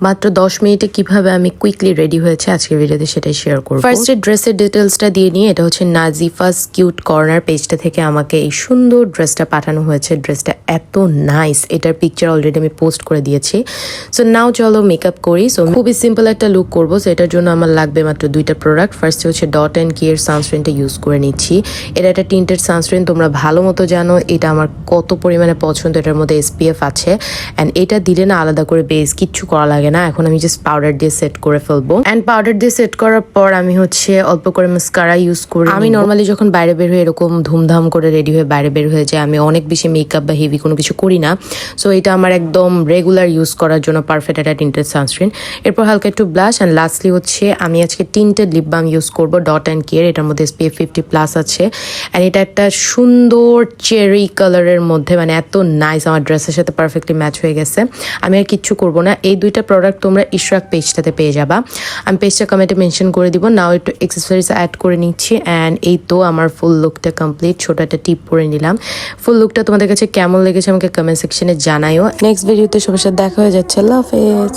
মাত্র 10 মিনিটে কিভাবে আমি কুইকলি রেডি হয়েছে আজকের ভিডিওতে সেটাই শেয়ার করব। ফার্স্টে ড্রেসের ডিটেলসটা দিয়ে নিয়ে, এটা হচ্ছে নাজিফাস কিউট কর্নার পেজটা থেকে আমাকে এই সুন্দর ড্রেসটা পাঠানো হয়েছে। ড্রেসটা এত নাইস, এটার পিকচার অলরেডি আমি পোস্ট করে দিয়েছি। সো নাও চলো মেকআপ করি। সো খুবই সিম্পল একটা লুক করবো, সো এটার জন্য আমার লাগবে মাত্র দুইটা প্রোডাক্ট। ফার্স্টে হচ্ছে ডট অ্যান্ড কি এর সানস্ক্রিনটা ইউজ করে নিচ্ছি। এটা একটা টিন্টেড সানস্ক্রিন, তোমরা ভালো মতো জানো এটা আমার কত পরিমাণে পছন্দ। এটার মধ্যে SPF আছে অ্যান্ড এটা দিলে না আলাদা করে বেস কিচ্ছু করা লাগে না। এখন আমি জাস্ট পাউডার দিয়ে সেট করে ফেলবো। অ্যান্ড পাউডার দিয়ে সেট করার পর আমি হচ্ছে অল্প করে মাস্কারা ইউজ করি। আমি নর্মালি যখন বাইরে বের হয়ে এরকম ধুমধাম করে রেডি হয়ে বাইরে বের হয়ে যায়, আমি অনেক বেশি মেকআপ বা হেভি কোনো কিছু করি না। সো এটা আমার একদম রেগুলার ইউজ করার জন্য পারফেক্ট একটা টিন্টেড সানস্ক্রিন। এরপর হালকা একটু ব্লাশ অ্যান্ড লাস্টলি হচ্ছে আমি আজকে টিন্টেড লিপ বাম ইউজ করবো ডট অ্যান্ড কি এর। এটার মধ্যে SPF 50+ আছে অ্যান্ড এটা একটা সুন্দর চেরি কালারের মধ্যে, মানে এত নাইস, আমার ড্রেসের সাথে পারফেক্টলি ম্যাচ হয়ে গেছে। আমি আর কিচ্ছু করবো না। এই দুইটা প্রোডাক্ট তোমরা ইশরাক পেজটাতে পেয়ে যাবা। আমি পেজটা কমেন্টে মেনশন করে দিব। নাও একটু এক্সেসরিজ অ্যাড করে নিচ্ছি অ্যান্ড এই তো আমার ফুল লুকটা কমপ্লিট। ছোট একটা টিপ পরে নিলাম। ফুল লুকটা তোমাদের কাছে কেমন লেগেছে আমাকে কমেন্ট সেকশনে জানাইও। নেক্সট ভিডিওতে সবার সাথে দেখা হয়ে যাচ্ছে। আল্লাহ হাফেজ।